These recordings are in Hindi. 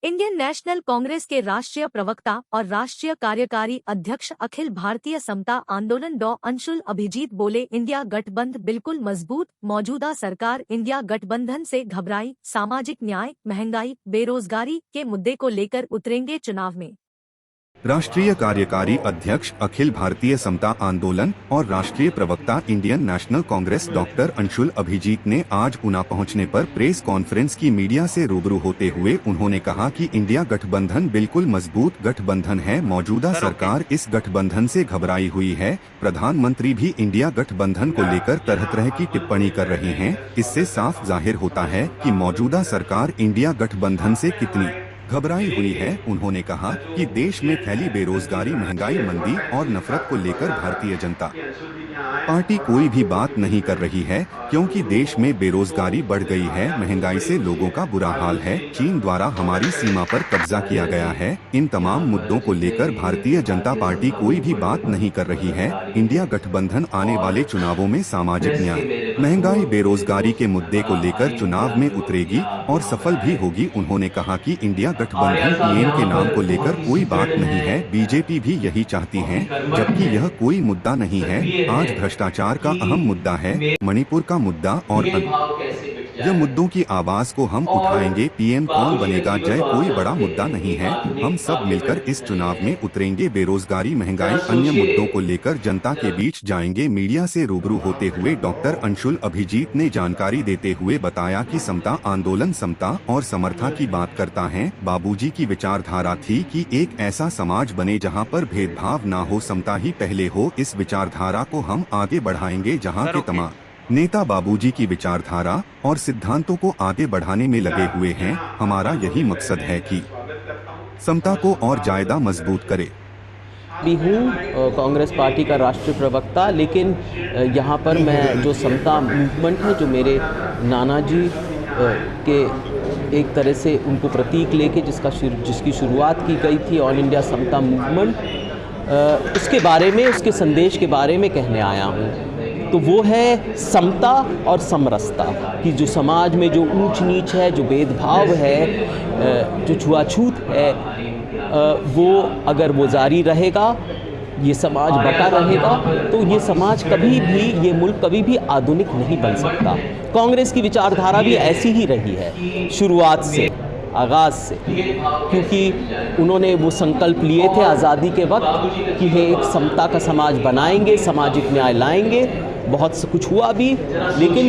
इंडियन नेशनल कांग्रेस के राष्ट्रीय प्रवक्ता और राष्ट्रीय कार्यकारी अध्यक्ष अखिल भारतीय समता आंदोलन डॉ अंशुल अभिजीत बोले, इंडिया गठबंधन बिल्कुल मजबूत, मौजूदा सरकार इंडिया गठबंधन से घबराई, सामाजिक न्याय, महंगाई, बेरोजगारी के मुद्दे को लेकर उतरेंगे चुनाव में। राष्ट्रीय कार्यकारी अध्यक्ष अखिल भारतीय समता आंदोलन और राष्ट्रीय प्रवक्ता इंडियन नेशनल कांग्रेस डॉक्टर अंशुल अभिजीत ने आज ऊना पहुंचने पर प्रेस कॉन्फ्रेंस की मीडिया से रूबरू होते हुए उन्होंने कहा कि इंडिया गठबंधन बिल्कुल मजबूत गठबंधन है, मौजूदा सरकार इस गठबंधन से घबराई हुई है। प्रधानमंत्री भी इंडिया गठबंधन को लेकर तरह तरह की टिप्पणी कर रहे हैं। इससे साफ जाहिर होता है कि मौजूदा सरकार इंडिया गठबंधन से कितनी घबराई हुई है। उन्होंने कहा कि देश में फैली बेरोजगारी, महंगाई, मंदी और नफरत को लेकर भारतीय जनता पार्टी कोई भी बात नहीं कर रही है, क्योंकि देश में बेरोजगारी बढ़ गई है, महंगाई से लोगों का बुरा हाल है, चीन द्वारा हमारी सीमा पर कब्जा किया गया है। इन तमाम मुद्दों को लेकर भारतीय जनता पार्टी कोई भी बात नहीं कर रही है। इंडिया गठबंधन आने वाले चुनावों में सामाजिक न्याय, महंगाई, बेरोजगारी के मुद्दे को लेकर चुनाव में उतरेगी और सफल भी होगी। उन्होंने कहा कि इंडिया गठबंधन पीएम के नाम को लेकर कोई बात नहीं है, बीजेपी भी यही चाहती है, जबकि यह कोई मुद्दा नहीं है। आज भ्रष्टाचार का अहम मुद्दा है, मणिपुर का मुद्दा और यह मुद्दों की आवाज को हम उठाएंगे। पीएम कौन बनेगा, जय कोई बड़ा मुद्दा नहीं है, हम सब मिलकर इस चुनाव में उतरेंगे। बेरोजगारी, महंगाई, अन्य मुद्दों को लेकर जनता के बीच जाएंगे। मीडिया से रूबरू होते हुए डॉक्टर अंशुल अभिजीत ने जानकारी देते हुए बताया कि समता आंदोलन समता और समर्था की बात करता है। बाबूजी की विचारधारा थी कि एक ऐसा समाज बने जहां पर भेदभाव ना हो, समता ही पहले हो। इस विचारधारा को हम आगे बढ़ाएंगे। जहां के तमाम नेता बाबूजी की विचारधारा और सिद्धांतों को आगे बढ़ाने में लगे हुए हैं। हमारा यही मकसद है कि समता को और ज्यादा मजबूत करे। भी हूँ कांग्रेस पार्टी का राष्ट्रीय प्रवक्ता, लेकिन यहाँ पर मैं जो समता मूवमेंट है, जो मेरे नाना जी के एक तरह से उनको प्रतीक लेके जिसकी शुरुआत की गई थी, ऑल इंडिया समता मूवमेंट, उसके बारे में, उसके संदेश के बारे में कहने आया हूँ। तो वो है समता और समरसता कि जो समाज में जो ऊंच नीच है, जो भेदभाव है, जो छुआछूत है, वो अगर वो जारी रहेगा, ये समाज बटा रहेगा, तो ये समाज कभी भी, ये मुल्क कभी भी आधुनिक नहीं बन सकता। कांग्रेस की विचारधारा भी ऐसी ही रही है शुरुआत से, आगाज़ से, क्योंकि उन्होंने वो संकल्प लिए थे आज़ादी के वक्त कि ये एक समता का समाज बनाएंगे, सामाजिक न्याय लाएंगे। बहुत कुछ हुआ भी, लेकिन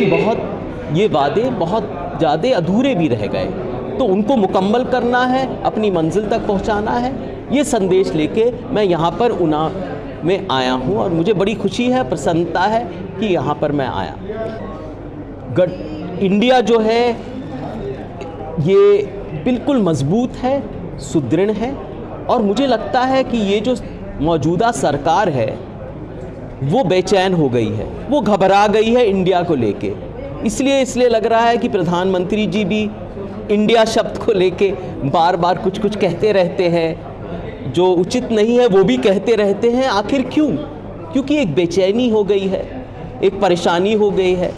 ये वादे बहुत ज़्यादा अधूरे भी रह गए। तो उनको मुकम्मल करना है, अपनी मंजिल तक पहुंचाना है। ये संदेश लेके मैं यहाँ पर ऊना में आया हूँ और मुझे बड़ी खुशी है, प्रसन्नता है कि यहाँ पर मैं आया। इंडिया जो है ये बिल्कुल मजबूत है, सुदृढ़ है, और मुझे लगता है कि ये जो मौजूदा सरकार है वो बेचैन हो गई है, वो घबरा गई है इंडिया को लेके। इसलिए लग रहा है कि प्रधानमंत्री जी भी इंडिया शब्द को लेके बार बार कुछ कहते रहते हैं, जो उचित नहीं है वो भी कहते रहते हैं। आखिर क्यों? क्योंकि एक बेचैनी हो गई है, एक परेशानी हो गई है,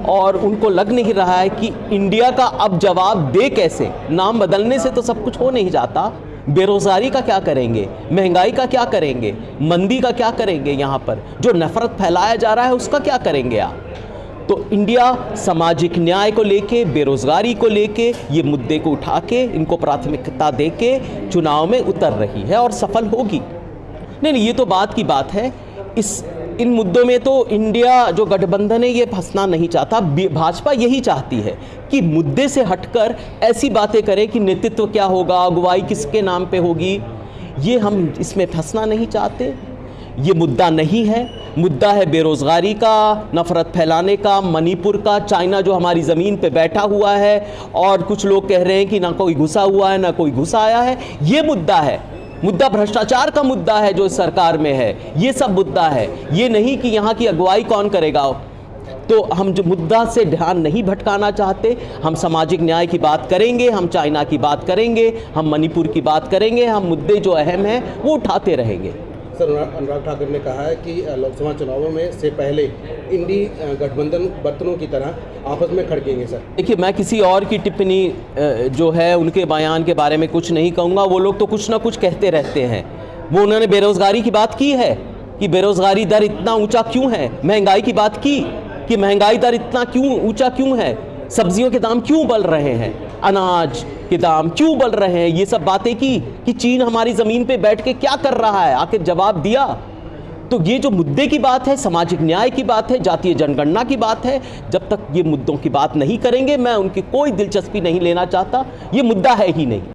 और उनको लग नहीं रहा है कि इंडिया का अब जवाब दे कैसे। नाम बदलने से तो सब कुछ हो नहीं जाता। बेरोजगारी का क्या करेंगे, महंगाई का क्या करेंगे, मंदी का क्या करेंगे, यहाँ पर जो नफरत फैलाया जा रहा है उसका क्या करेंगे आप? तो इंडिया सामाजिक न्याय को लेके, बेरोजगारी को लेके, ये मुद्दे को उठा के, इनको प्राथमिकता देके चुनाव में उतर रही है और सफल होगी। नहीं, ये तो बात की बात है। इन मुद्दों में तो इंडिया जो गठबंधन है ये फंसना नहीं चाहता। भाजपा यही चाहती है कि मुद्दे से हटकर ऐसी बातें करें कि नेतृत्व क्या होगा, अगुवाई किसके नाम पे होगी। ये हम इसमें फंसना नहीं चाहते। ये मुद्दा नहीं है। मुद्दा है बेरोजगारी का, नफरत फैलाने का, मणिपुर का, चाइना जो हमारी ज़मीन पे बैठा हुआ है और कुछ लोग कह रहे हैं कि ना कोई घुसा हुआ है ना कोई घुसा आया है। ये मुद्दा है। मुद्दा भ्रष्टाचार का मुद्दा है जो सरकार में है। ये सब मुद्दा है, ये नहीं कि यहाँ की अगुवाई कौन करेगा। तो हम जो मुद्दा से ध्यान नहीं भटकाना चाहते। हम सामाजिक न्याय की बात करेंगे, हम चाइना की बात करेंगे, हम मणिपुर की बात करेंगे, हम मुद्दे जो अहम हैं वो उठाते रहेंगे। सर, अनुराग ठाकुर ने कहा है कि लोकसभा चुनावों में से पहले इंडी गठबंधन बर्तनों की तरह आपस में खड़केंगे। सर देखिए, मैं किसी और की टिप्पणी जो है उनके बयान के बारे में कुछ नहीं कहूँगा। वो लोग तो कुछ ना कुछ कहते रहते हैं। वो उन्होंने बेरोज़गारी की बात की है कि बेरोज़गारी दर इतना ऊंचा क्यों है, महंगाई की बात की कि महंगाई दर इतना क्यों ऊंचा क्यों है, सब्जियों के दाम क्यों बढ़ रहे हैं, अनाज के दाम क्यों बढ़ रहे हैं, ये सब बातें की कि चीन हमारी ज़मीन पे बैठ के क्या कर रहा है, आखिर जवाब दिया। तो ये जो मुद्दे की बात है, सामाजिक न्याय की बात है, जातीय जनगणना की बात है, जब तक ये मुद्दों की बात नहीं करेंगे मैं उनकी कोई दिलचस्पी नहीं लेना चाहता। ये मुद्दा है ही नहीं।